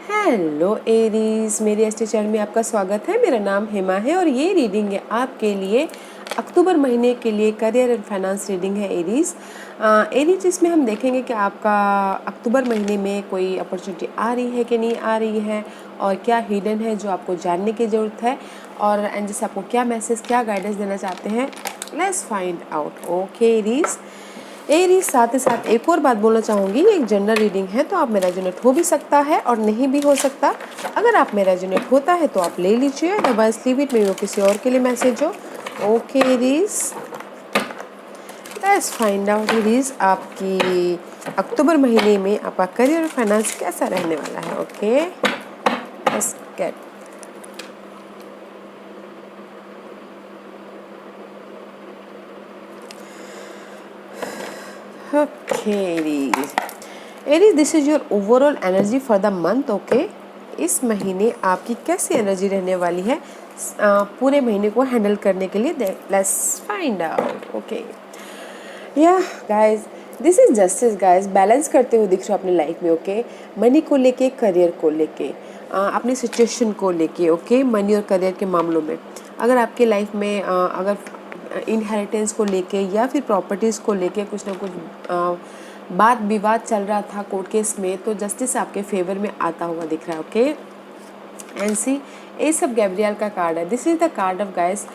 Hello Aries, मेरे astro channel में आपका स्वागत है। मेरा नाम हेमा है और ये रीडिंग है आपके लिए अक्टूबर महीने के लिए करियर एंड फाइनेंस रीडिंग है एरीज। एरीज इसमें हम देखेंगे कि आपका अक्टूबर महीने में कोई अपॉर्चुनिटी आ रही है कि नहीं आ रही है और क्या हिडन है जो आपको जानने की ज़रूरत है और एंड जैसे आपको क्या मैसेज क्या गाइडेंस देना चाहते हैं। Let's find out. Okay Aries, साथ ही साथ एक और बात बोलना चाहूँगी, एक जनरल रीडिंग है तो आप में रेजोनेट हो भी सकता है और नहीं भी हो सकता। अगर आप में रेजोनेट होता है तो आप ले लीजिए, अदरवाइज लीव इट, मे वो किसी और के लिए मैसेज हो। Okay Aries, let's find out Aries आपकी अक्टूबर महीने में आपका करियर और फाइनेंस कैसा रहने वाला है। Okay let's get. Okay, Aries, this is your overall energy for the month. Okay, इस महीने आपकी कैसी एनर्जी रहने वाली है पूरे महीने को हैंडल करने के लिए। Let's find out. ओके या guys, this is justice guys, balance करते हुए दिख रहे हो अपनी लाइफ में। ओके मनी को लेके, करियर को लेके, अपनी सिचुएशन को लेके। ओके मनी और करियर के मामलों में अगर आपके लाइफ में अगर इनहेरिटेंस को लेके या फिर प्रॉपर्टीज़ को लेके कुछ ना कुछ बात विवाद चल रहा था कोर्ट केस में, तो जस्टिस आपके फेवर में आता हुआ दिख रहा है। ओके एंड सी, ये सब गैब्रियल का कार्ड है। This is the card of guys,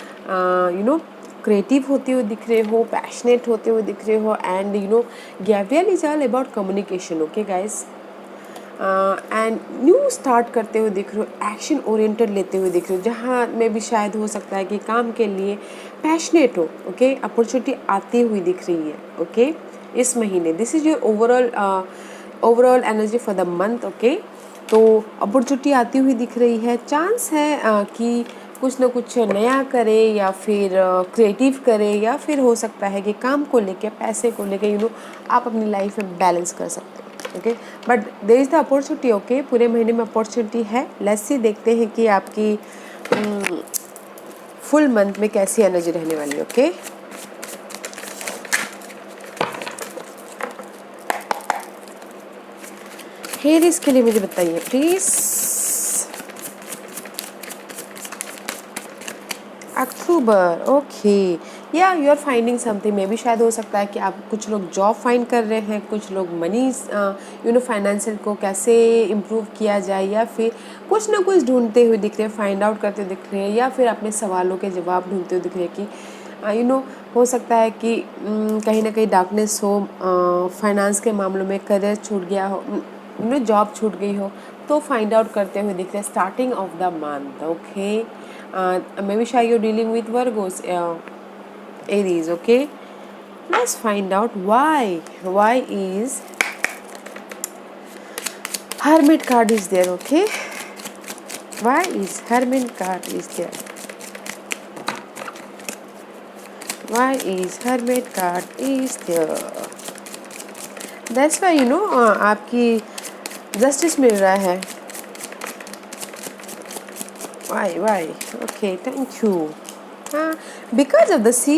creative होते हुए दिख रहे हो, पैशनेट होते हुए दिख रहे हो, and Gabriel is all about communication. Okay guys, and new start करते हुए दिख रहे हो, एक्शन ओरिएंटेड लेते हुए दिख रहे हो, जहाँ में भी शायद हो सकता है कि काम के लिए पैशनेट हो। ओके अपॉर्चुनिटी आती हुई दिख रही है। ओके इस महीने this is your overall energy for the month. Okay तो अपॉर्चुनिटी आती हुई दिख रही है, चांस है कि कुछ ना कुछ नया करे या फिर क्रिएटिव करे, या फिर हो सकता है कि काम को लेके, पैसे को लेके आप अपनी लाइफ में बैलेंस कर सकते हो। Okay but there is the opportunity. Okay पूरे महीने में अपॉर्चुनिटी है। लेट्स सी, देखते हैं कि आपकी फुल मंथ में कैसी एनर्जी रहने वाली है। ओके हेयर इसके लिए मुझे बताइए प्लीज। अक्टूबर, ओके या यू आर फाइंडिंग समथिंग, मे भी शायद हो सकता है कि आप कुछ लोग जॉब फाइंड कर रहे हैं, कुछ लोग मनी फाइनेंशियल को कैसे इम्प्रूव किया जाए, या फिर कुछ ना कुछ ढूंढते हुए दिख रहे हैं, फाइंड आउट करते हुए दिख रहे हैं, या फिर अपने सवालों के जवाब ढूंढते हुए दिख रहे हैं कि हो सकता है कि कहीं ना कहीं डार्कनेस हो फाइनेंस के मामलों में, करियर छूट गया हो, जॉब छूट गई हो, तो फाइंड आउट करते हुए दिख रहे हैं starting of the month. Okay maybe shy you're dealing with Virgos, Aries. Okay let's find out why is Hermit card is there. Okay why is Hermit card is there, why is Hermit card is there? that's why आपकी justice मिल रहा है। Why? Okay, thank you. Because of the sea,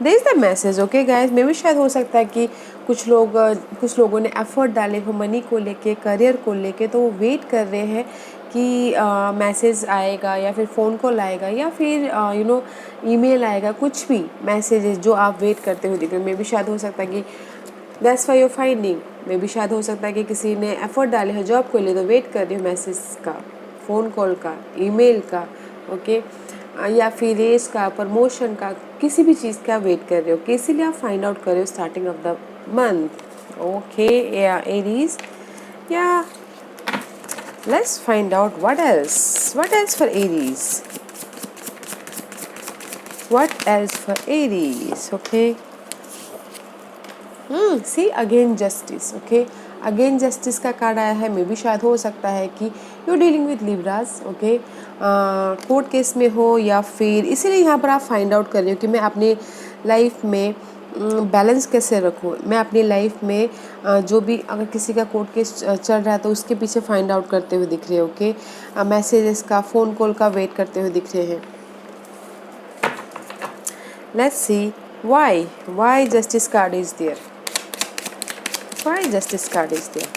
there is the message. Okay, guys, मे भी शायद हो सकता है कि कुछ लोगों ने एफर्ट डाले हो मनी को लेके, करियर को लेके, तो वो वेट कर रहे हैं कि मैसेज आएगा या फिर फ़ोन कॉल आएगा या फिर ईमेल आएगा, कुछ भी मैसेजेस जो आप वेट करते हुए दिख रहे हैं। मे भी शायद हो सकता है कि दैट्स वाई योर फाइंडिंग, मे भी शायद हो सकता है कि किसी ने एफर्ट डाले हैं जॉब को लिए, तो वेट कर रहे हो मैसेज का, फ़ोन कॉल का, ईमेल का। ओके या फिर रेस का, प्रमोशन का, किसी भी चीज़ का वेट कर रहे हो, कि इसीलिए आप फाइंड आउट कर रहे हो starting of the month. Okay Aries yeah let's find out what else for Aries, what else for Aries. Okay see again justice. Okay again justice का कार्ड आया है। मे भी शायद हो सकता है कि you dealing with Libras. Okay court case में हो, या फिर इसीलिए यहाँ पर आप फाइंड आउट कर रहे हो कि मैं अपनी लाइफ में बैलेंस कैसे रखूँ, मैं अपनी लाइफ में जो भी अगर किसी का कोर्ट केस चल रहा है तो उसके पीछे फाइंड आउट करते हुए दिख रहे हो। ओके मैसेजेस का, फ़ोन कॉल का वेट करते हुए दिख रहे हैं। Let's see why justice card is there, why justice card is there?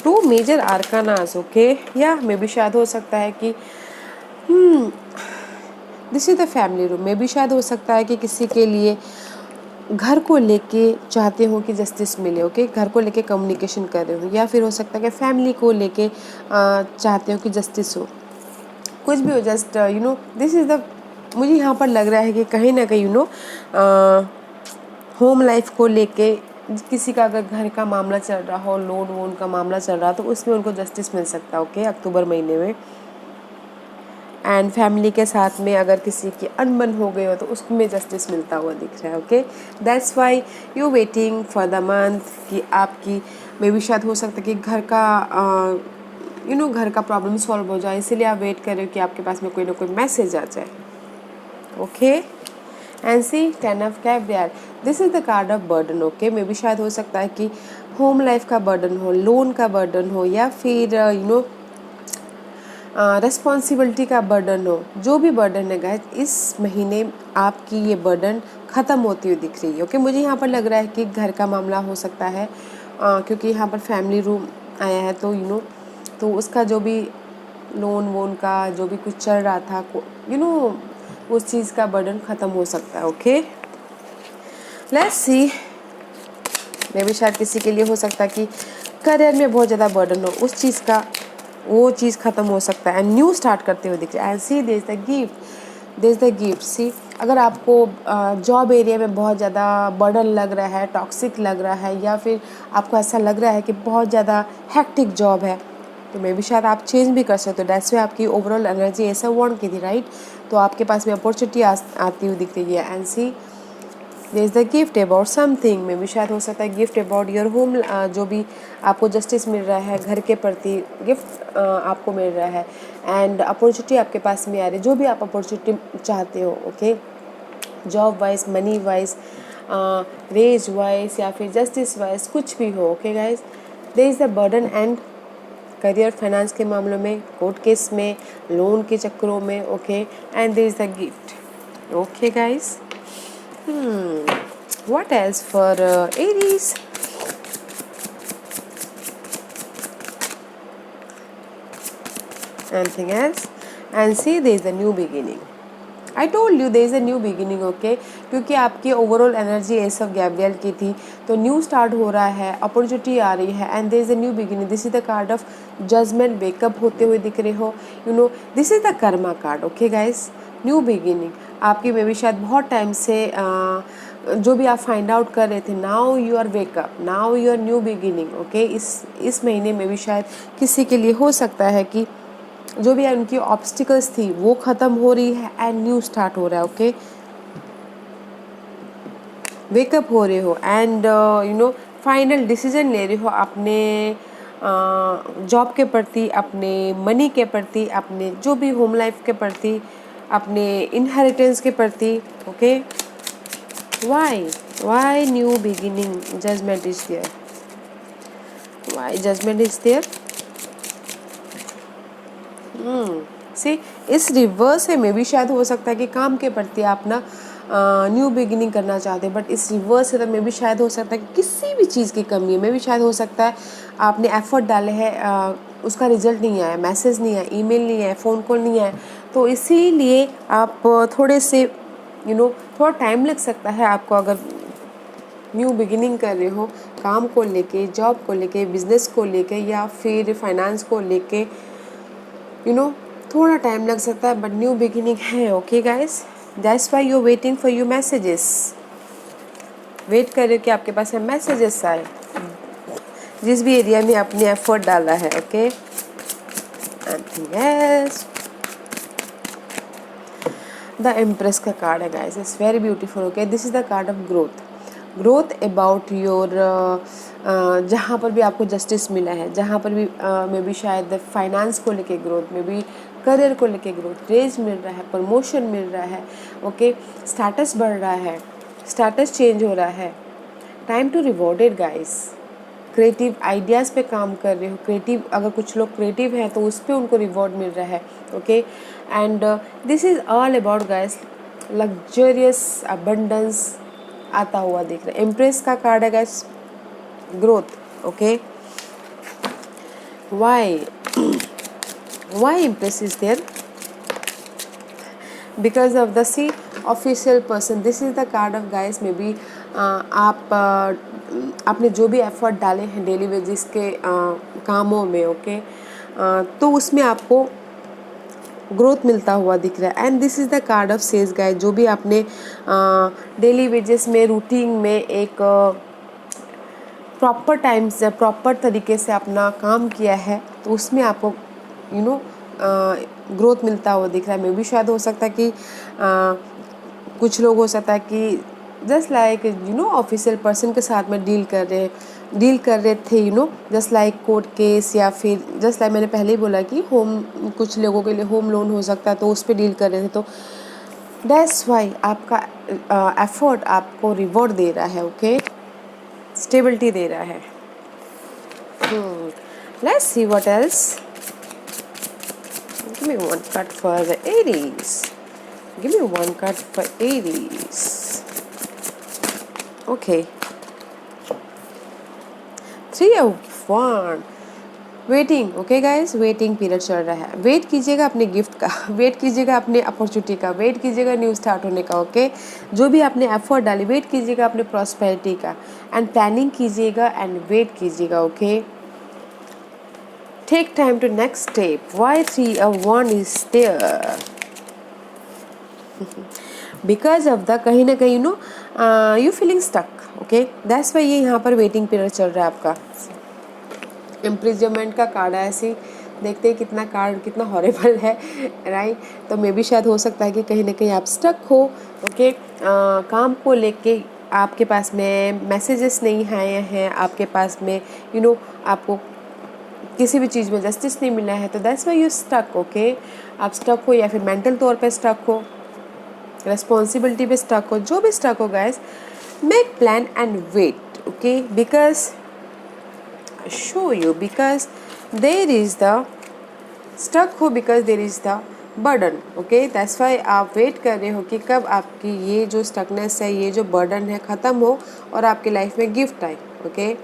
Two major arcanas, okay, या मे भी शायद हो सकता है कि this is the family room. Maybe शायद हो सकता है कि किसी के लिए घर को लेके चाहते हो कि जस्टिस मिले, ओके, घर को लेके कम्युनिकेशन कर रहे हो, या फिर हो सकता है कि फैमिली को लेके चाहते हो कि जस्टिस हो, कुछ भी हो, जस्ट दिस इज द, मुझे यहाँ पर लग रहा है कि कहीं ना कहीं होम लाइफ को लेके किसी का अगर घर का मामला चल रहा हो, लोन वोन का मामला चल रहा, तो उसमें उनको जस्टिस मिल सकता है, ओके, अक्टूबर महीने में। एंड फैमिली के साथ में अगर किसी की अनबन हो गई हो तो उसमें जस्टिस मिलता हुआ दिख रहा है, okay. That's why you waiting for the month कि आपकी मे भी शायद हो सकता है कि घर का घर का प्रॉब्लम सॉल्व हो जाए, इसीलिए आप वेट कर रहे हो कि आपके पास में कोई ना कोई मैसेज आ जाए, okay. And see 10 of cups यार, this is the card of burden, okay. Maybe शायद हो सकता है कि होम लाइफ का बर्डन हो, लोन का बर्डन हो, या फिर रिस्पॉन्सिबिलिटी का बर्डन हो, जो भी बर्डन है गाइस, इस महीने आपकी ये बर्डन ख़त्म होती हुई दिख रही है, ओके। मुझे यहाँ पर लग रहा है कि घर का मामला हो सकता है, क्योंकि यहाँ पर फैमिली रूम आया है, तो तो उसका जो भी लोन वोन का जो भी कुछ चल रहा था, उस चीज़ का बर्डन ख़त्म हो सकता है, ओके। लेट्स सी, मे भी शायद किसी के लिए हो सकता है कि करियर में बहुत ज़्यादा बर्डन हो, उस चीज़ का वो चीज़ ख़त्म हो सकता है एंड न्यू स्टार्ट करते हुए दिख रहा है। And see there is the gift, there is the gift. See, अगर आपको जॉब एरिया में बहुत ज़्यादा बर्डन लग रहा है, टॉक्सिक लग रहा है, या फिर आपको ऐसा लग रहा है कि बहुत ज़्यादा हेक्टिक जॉब है, तो मे भी शायद आप चेंज भी कर सकते हो। दैट्स वाई आपकी ओवरऑल एनर्जी ऐसा वांट की थी, राइट। तो आपके पास में अपॉर्चुनिटी आती हुई दिख रही है। And see there is the gift about something, में भी शायद हो सकता है गिफ्ट अबाउट योर होम, जो भी आपको जस्टिस मिल रहा है घर के प्रति, गिफ्ट आपको मिल रहा है एंड अपॉर्चुनिटी आपके पास में आ रही है, जो भी आप अपॉर्चुनिटी चाहते हो, okay, job wise, money wise, raise wise, या फिर जस्टिस वाइज, कुछ भी हो, okay guys. There is the burden and career, finance के मामलों में, कोर्ट केस में, लोन के चक्करों में, okay, and there is the gift, okay guys. What else for Aries? Anything else? And see, there is a new beginning. I told you there is a new beginning, okay? क्योंकि आपकी overall energy S of Gabriel की थी, तो new start हो रहा है, opportunity आ रही है and there is a new beginning. This is the card of judgement, wake up होते हुए दिख रहे हो, this is the karma card, okay guys. New beginning आपकी में भी शायद बहुत टाइम से जो भी आप फाइंड आउट कर रहे थे, now you are wake up, now you are new beginning, okay. इस महीने में भी शायद किसी के लिए हो सकता है कि जो भी उनकी ऑब्स्टिकल्स थी वो ख़त्म हो रही है एंड न्यू स्टार्ट हो रहा है, ओके। वेकअप हो रहे हो एंड फाइनल डिसीजन ले रहे हो अपने जॉब के प्रति, अपने मनी के प्रति, अपने जो भी होम लाइफ के प्रति, अपने इनहेरिटेंस के प्रति, okay. Why new beginning, judgement is there, why judgement is there. See, इस रिवर्स है में भी शायद हो सकता है कि काम के प्रति आप ना न्यू बिगिनिंग करना चाहते हैं, बट इस रिवर्स है तो में भी शायद हो सकता है कि किसी भी चीज़ की कमी है, में भी शायद हो सकता है आपने एफर्ट डाले हैं, उसका रिजल्ट नहीं आया, मैसेज नहीं आया, ईमेल नहीं आया, फ़ोन कॉल नहीं आया, तो इसीलिए आप थोड़े से थोड़ा टाइम लग सकता है आपको अगर न्यू बिगिनिंग कर रहे हो, काम को लेके, जॉब को लेके, बिजनेस को लेके, या फिर फाइनेंस को लेके, थोड़ा टाइम लग सकता है बट न्यू बिगिनिंग है, okay guys. That's why you waiting for you messages, wait कर रहे हो कि आपके पास मैसेजेस आए जिस भी एरिया में आपने एफर्ट डाला है, okay. Anything else? The empress का कार्ड है guys, it's very beautiful, okay. This is the card of growth about your, जहाँ पर भी आपको जस्टिस मिला है, जहाँ पर भी मे बी शायद फाइनेंस को लेके ग्रोथ, में भी करियर को लेके ग्रोथ, रेज मिल रहा है, प्रमोशन मिल रहा है, ओके, स्टेटस बढ़ रहा है, स्टेटस चेंज हो रहा है, time to rewarded guys. Creative ideas पे काम कर रहे हो, क्रिएटिव, अगर कुछ लोग क्रिएटिव हैं तो उस पर उनको रिवॉर्ड मिल रहा है, okay. And this is all about guys luxurious abundance आता हुआ दिख रहा है। एम्प्रेस का कार्ड है guys, growth, okay. Why? Why Empress is there? Because of the see official person. This is the card of guys. May be आप आपने जो भी एफर्ट डाले हैं डेली वेजिस के कामों में, ओके, तो उसमें आपको ग्रोथ मिलता हुआ दिख रहा है. And this is the card of says guys. जो भी आपने डेली वेजेस में रूटीन में एक प्रॉपर टाइम से प्रॉपर तरीके से अपना काम किया है, तो उसमें आपको ग्रोथ मिलता हुआ दिख रहा है. मे भी शायद हो सकता है कि कुछ लोग हो सकता है कि जस्ट लाइक ऑफिशियल पर्सन के साथ में डील कर रहे थे, जस्ट लाइक कोर्ट केस, या फिर जस्ट लाइक मैंने पहले ही बोला कि होम, कुछ लोगों के लिए होम लोन हो सकता है, तो उस पर डील कर रहे थे. तो दैट्स वाई आपका एफर्ट आपको रिवॉर्ड दे रहा है, ओके, स्टेबिलिटी दे रहा है. Let's see what else. Give me one card for the Aries. Give me one card for Aries. Okay. 3 of Wands. Waiting. Okay guys, waiting period चल रहा है. Wait कीजिएगा अपने गिफ्ट का, वेट कीजिएगा अपने अपॉर्चुनिटी का, वेट कीजिएगा न्यू स्टार्ट होने का. ओके, जो भी आपने एफर्ट डाली, वेट कीजिएगा अपने प्रॉस्पेरिटी का, एंड प्लानिंग कीजिएगा एंड वेट कीजिएगा. Okay, take time to next step. Why 3 of Wands is there? Because of the कहीं ना कहीं you feeling stuck. Okay, that's why ये यहाँ पर वेटिंग पीरियड चल रहा है आपका. इम्प्रिजमेंट का कार्ड है. ऐसे देखते हैं कितना कार्ड कितना हॉरेबल है, राइट. तो मे भी शायद हो सकता है कि कहीं ना कहीं आप स्टक हो. ओके, काम को लेके आपके पास में मैसेजेस नहीं आए हैं, आपके पास में आपको किसी भी चीज़ में जस्टिस नहीं मिला है, तो that's why you stuck. Okay, आप स्टक हो, या फिर मेंटल तौर पे स्टक हो, रिस्पॉन्सिबिलिटी पे स्टक हो, जो भी स्टक हो guys, make plan and wait. Okay, because show you, because there is the stuck हो, because there is the burden. Okay, that's why आप वेट कर रहे हो कि कब आपकी ये जो स्टकनेस है, ये जो बर्डन है, ख़त्म हो और आपकी लाइफ में गिफ्ट आए. ओके,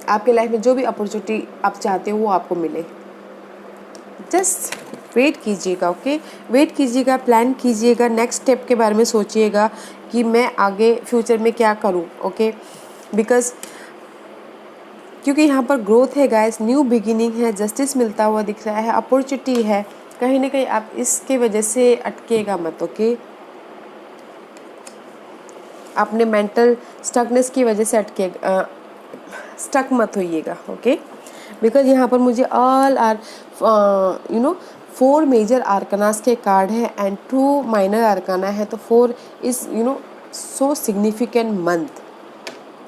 आपके लाइफ में जो भी अपॉर्चुनिटी आप चाहते हो वो आपको मिले. जस्ट वेट कीजिएगा. ओके, वेट कीजिएगा, प्लान कीजिएगा, नेक्स्ट स्टेप के बारे में सोचिएगा कि मैं आगे फ्यूचर में क्या करूं. ओके, बिकॉज क्योंकि यहाँ पर ग्रोथ है गाइस, न्यू बिगिनिंग है, जस्टिस मिलता हुआ दिख रहा है, अपॉर्चुनिटी है. कहीं ना कहीं आप इसके वजह से अटकेगा मत. ओके, अपने मेंटल स्टकनेस की वजह से स्टक मत होइएगा. ओके, बिकॉज यहाँ पर मुझे ऑल आर 4 मेजर आर्कनास के कार्ड है एंड 2 माइनर आर्काना है. तो 4 इज़ सो सिग्निफिकेंट मंथ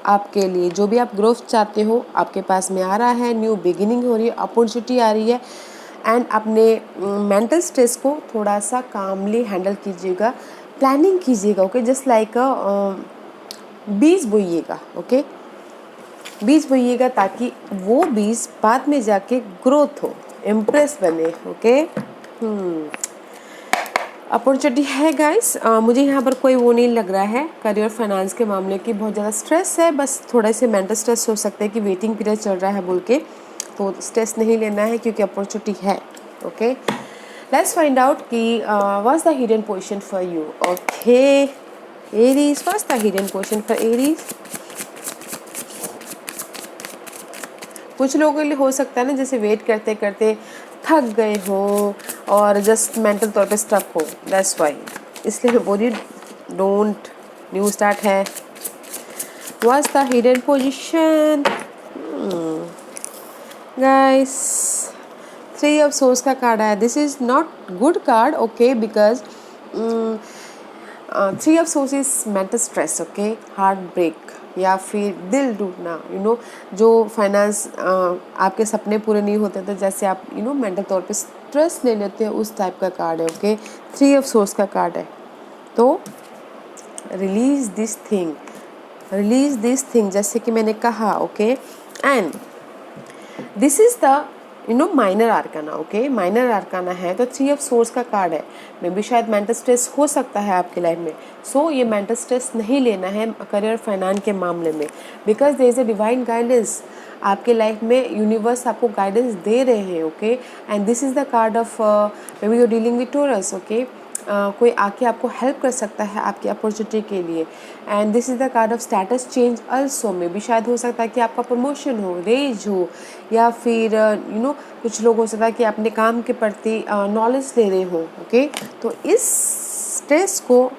आपके लिए. जो भी आप ग्रोथ चाहते हो आपके पास में आ रहा है, न्यू बिगिनिंग हो रही है, अपॉर्चुनिटी आ रही है. एंड अपने मेंटल स्ट्रेस को थोड़ा सा कामली हैंडल कीजिएगा, प्लानिंग कीजिएगा. ओके, जस्ट लाइक बीज बोइएगा. ओके, बीज बोइएगा ताकि वो बीज बाद में जाके ग्रोथ हो, इम्प्रेस बने. ओके, अपॉर्चुनिटी है गाइस. मुझे यहाँ पर कोई वो नहीं लग रहा है करियर फाइनेंस के मामले की बहुत ज़्यादा स्ट्रेस है. बस थोड़े से मेंटल स्ट्रेस हो सकते हैं कि वेटिंग पीरियड चल रहा है बोल के, तो स्ट्रेस नहीं लेना है क्योंकि अपॉर्चुनिटी है. ओके, लेट्स फाइंड आउट कि what's the hidden position for you. Okay, Aries, what's the hidden position for Aries. कुछ लोगों के लिए हो सकता है ना, जैसे वेट करते करते थक गए हो और जस्ट मेंटल तौर पे स्टक हो. दैट्स वाई, इसलिए मैं बोली डोंट, न्यू स्टार्ट है. What's the hidden position guys. 3 of source का कार्ड है. This is not good card. Okay, because 3 of source is mental stress. Okay, heart break या फिर दिल टूटना, जो फाइनेंस आपके सपने पूरे नहीं होते, तो जैसे आप मेंटल तौर पे स्ट्रेस ले लेते हैं, उस टाइप का कार्ड है. ओके, 3 ऑफ सोर्स का कार्ड है. तो रिलीज दिस थिंग जैसे कि मैंने कहा. Okay, and this is the minor आर्काना। Okay, minor आर्काना है तो 3 ऑफ सोर्स का कार्ड है। मे बी शायद मेंटल स्ट्रेस हो सकता है आपकी लाइफ में। सो ये मेंटल स्ट्रेस नहीं लेना है करियर फाइनेंस के मामले में, because there is a divine guidance आपके लाइफ में। यूनिवर्स आपको गाइडेंस दे रहे हैं। Okay, and this is the card of maybe you dealing with Taurus. Okay, कोई आके आपको हेल्प कर सकता है आपकी अपॉर्चुनिटी के लिए। And this is the card of status change also. में भी शायद हो सकता है कि आपका प्रमोशन हो, रेज हो, या फिर कुछ लोग हो सकता है कि अपने काम के प्रति नॉलेज ले रहे हो। ओके, तो इस स्ट्रेस को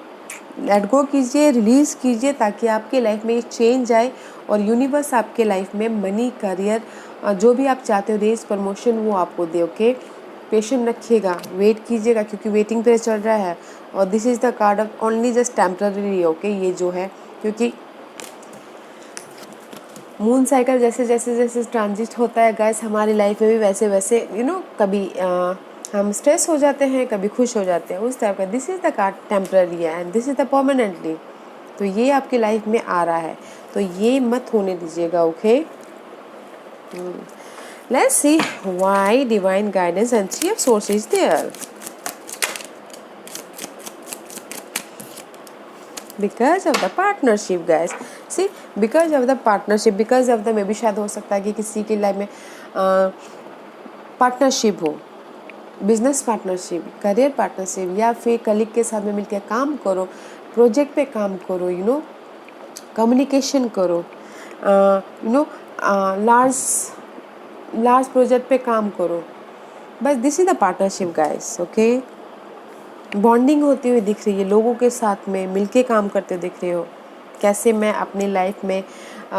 लेट गो कीजिए, रिलीज़ कीजिए, ताकि आपके लाइफ में चेंज आए और यूनिवर्स आपके लाइफ में मनी, करियर, जो भी आप चाहते हो, रेज, प्रमोशन, वो आपको दे। ओके, पेशेंट रखिएगा, वेट कीजिएगा, क्योंकि वेटिंग पे चल रहा है। और this is the card of only just temporary. Okay, ये जो है, क्योंकि मून साइकिल जैसे जैसे जैसे ट्रांजिट होता है गाइस हमारी लाइफ में भी, वैसे वैसे कभी हम स्ट्रेस हो जाते हैं, कभी खुश हो जाते हैं, उस टाइप का। This is the card temporary है and this is the permanently. तो ये आपकी लाइफ में आ रहा है, तो ये मत होने दीजिएगा। Okay, let's see why divine guidance and 3 of swords is there. Because of the partnership guys, see, because of the partnership, because of the मे भी शायद हो सकता है कि किसी की लाइफ में पार्टनरशिप हो, बिजनेस पार्टनरशिप, करियर पार्टनरशिप, या फिर कलीग के साथ में मिलकर काम करो, प्रोजेक्ट पे काम करो, कम्युनिकेशन करो, लार्ज प्रोजेक्ट पे काम करो। बस this is the partnership guys. Okay, bonding होती हुई दिख रही है, लोगों के साथ में मिलके काम करते दिख रहे हो, कैसे मैं अपनी लाइफ में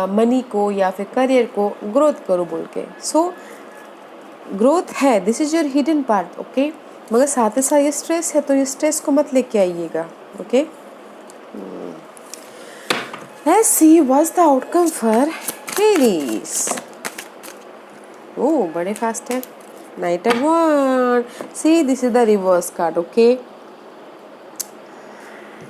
मनी को या फिर करियर को ग्रोथ करूँ बोल के। सो ग्रोथ है, this is your hidden part. Okay, मगर साथ ही साथ ये स्ट्रेस है, तो ये स्ट्रेस को मत लेके आइएगा। Okay, let's see what's the outcome for Aries. Oh, बड़े फास्ट है। Knight of wands, see this is the reverse card. Okay,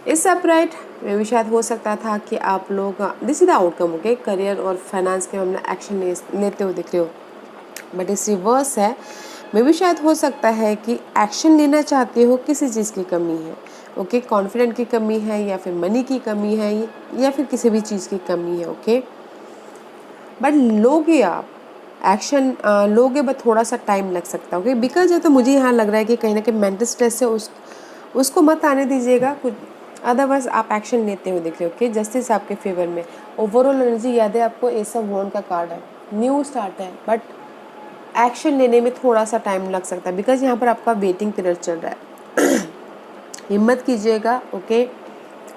इस अपराइट में भी शायद हो सकता था कि आप लोग, this is the outcome. Okay, career और फाइनेंस के मामले एक्शन लेते हुए दिख रहे हो, बट इस रिवर्स है। में भी शायद हो सकता है कि एक्शन लेना चाहते हो, किसी चीज़ की कमी है। ओके, कॉन्फिडेंट की कमी है, या फिर मनी की कमी है, या फिर किसी भी चीज़ की कमी है। ओके, बट लोगे आप एक्शन, लोगे, बट थोड़ा सा टाइम लग सकता है। ओके, बिकॉज तो मुझे यहाँ लग रहा है कि कहीं ना कहीं मेंटल स्ट्रेस है, उसको मत आने दीजिएगा कुछ, अदरवाइज आप एक्शन लेते हुए दिख रहे हो। ओके, जस्टिस आपके फेवर में। ओवरऑल एनर्जी याद है आपको, एस ऑफ वॉन्ड का कार्ड है, न्यू स्टार्ट है, बट एक्शन लेने में थोड़ा सा टाइम लग सकता है, बिकॉज यहाँ पर आपका वेटिंग पीरियड चल रहा है। हिम्मत कीजिएगा। ओके,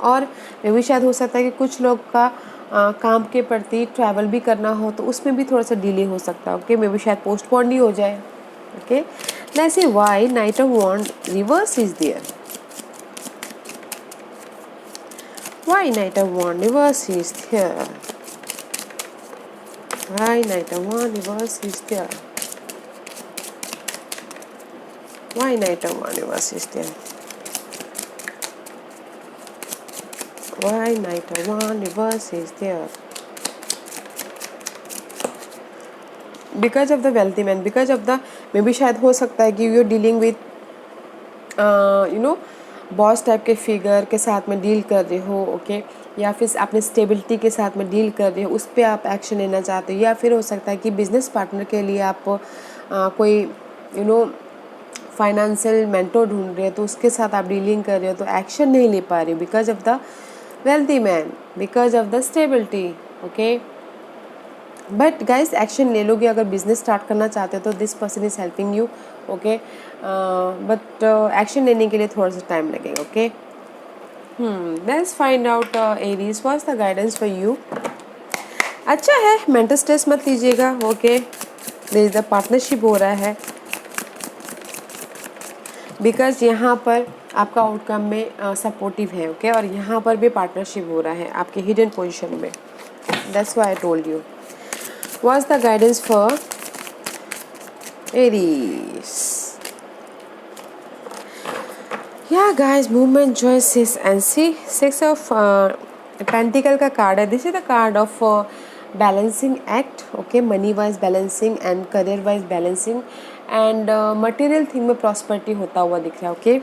और ये भी शायद हो सकता है कि कुछ लोग का काम के प्रति ट्रैवल भी करना हो, तो उसमें भी थोड़ा सा डिले हो सकता है। ओके, मे भी शायद पोस्टपोन ही हो जाए। Okay, let's see why knight of wand reverse is there. Why knight of wand reverse is there. Why knight of wand reverse is there. Why knight of wand reverse is there. Why Knight of Wands reverse is there? Because of the wealthy man, because of the, मे भी शायद हो सकता है कि you dealing with boss type के figure के साथ में डील कर रहे हो। ओके, या फिर अपने स्टेबिलिटी के साथ में डील कर रहे हो, उस पर आप एक्शन लेना चाहते हो। या फिर हो सकता है कि बिजनेस पार्टनर के लिए आप कोई फाइनेंशियल मेंटोर ढूंढ रहे हो, तो उसके साथ आप डीलिंग कर रहे हो, तो एक्शन नहीं ले पा रहे हो because of the wealthy man, because of the stability. Okay, but guys action ले लोगे अगर बिजनेस स्टार्ट करना चाहते हो, तो this person is helping you. Okay, but action लेने के लिए थोड़ा सा टाइम लगेगा। Okay, let's find out Aries, what's the guidance for you. अच्छा है, मेंटल स्ट्रेस मत लीजिएगा। Okay, there is the partnership हो रहा है, बिकॉज यहाँ पर आपका आउटकम में सपोर्टिव है। ओके, और यहाँ पर भी पार्टनरशिप हो रहा है आपके हिडन पोजीशन में। That's why I told you. What's the guidance for Aries. Yeah guys, movement, choices and see 6 of pentacle का कार्ड है। This is the card of balancing act, okay, money wise balancing and career wise balancing and material thing में prosperity होता हुआ दिख रहा है, okay.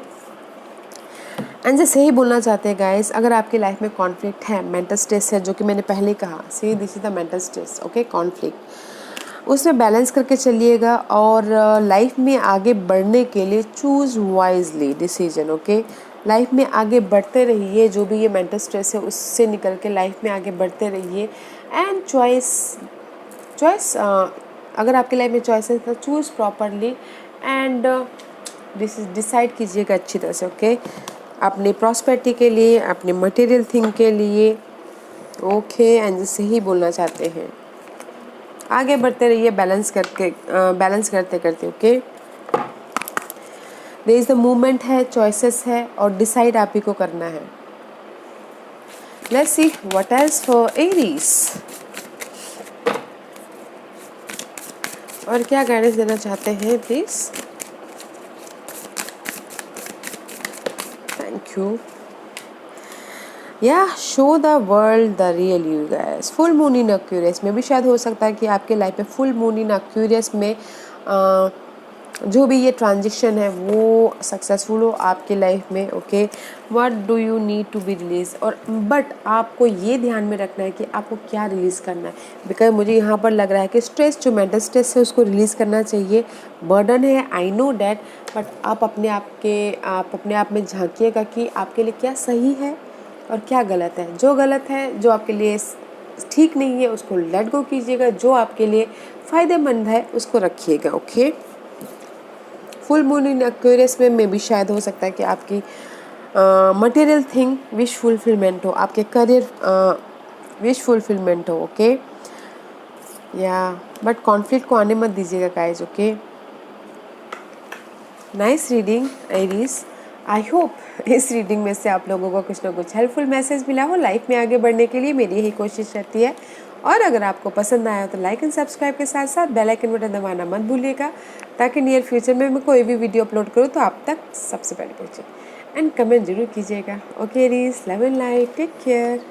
And जैसे ही बोलना चाहते हैं गाइस, अगर आपकी लाइफ में कॉन्फ्लिक्ट है, मेंटल स्ट्रेस है, जो कि मैंने पहले कहा, सी this is the mental stress, okay, conflict, उसमें बैलेंस करके चलिएगा और लाइफ में आगे बढ़ने के लिए choose wisely decision, okay. Life में आगे बढ़ते रहिए, जो भी ये मेंटल स्ट्रेस है उससे निकल के लाइफ में आगे बढ़ते रहिए। एंड चॉइस अगर आपकी लाइफ में चॉइस है तो चूज़ प्रॉपरली एंड डिसाइड कीजिएगा अच्छी तरह से, ओके, अपनी प्रॉस्पेरिटी के लिए, अपने मटेरियल थिंग के लिए, ओके। एंड जैसे ही बोलना चाहते हैं, आगे बढ़ते रहिए बैलेंस करते करते, okay. There is the movement है, चॉइसेस है और डिसाइड आप ही को करना है। Let's see what else for Aries, और क्या गाइडेंस देना चाहते हैं please. Thank you. Yeah show the world the real you guys. Full moon in Aquarius में भी शायद हो सकता है कि आपके लाइफ में फुल मून इन अक्यूरियस में जो भी ये ट्रांजिशन है वो सक्सेसफुल हो आपकी लाइफ में, okay. What do you need to be release, और बट आपको ये ध्यान में रखना है कि आपको क्या रिलीज़ करना है, बिकॉज मुझे यहाँ पर लग रहा है कि स्ट्रेस, जो मेंटल स्ट्रेस है उसको रिलीज़ करना चाहिए। बर्डन है, आई नो डैट, बट आप अपने आप में झांकिएगा कि आपके लिए क्या सही है और क्या गलत है। जो गलत है, जो आपके लिए ठीक नहीं है, उसको लेट गो कीजिएगा। जो आपके लिए फ़ायदेमंद है उसको रखिएगा, ओके। फुल मून इन एक्वेरियस में भी शायद हो सकता है कि आपकी मटेरियल थिंग विश फुलफिलमेंट हो, आपके करियर विश फुलफिलमेंट हो, ओके। या बट कॉन्फ्लिक्ट को आने मत दीजिएगा guys, okay. Nice reading Aries. I hope इस रीडिंग में से आप लोगों को कुछ ना कुछ हेल्पफुल मैसेज मिला हो लाइफ में आगे बढ़ने के लिए। मेरी यही कोशिश रहती है। और अगर आपको पसंद आया तो लाइक एंड सब्सक्राइब के साथ साथ बेल आइकन बटन दबाना मत भूलिएगा, ताकि नियर फ्यूचर में मैं कोई भी वीडियो अपलोड करूँ तो आप तक सबसे पहले पहुँचे। एंड कमेंट जरूर कीजिएगा, okay Aries, love and light, take care.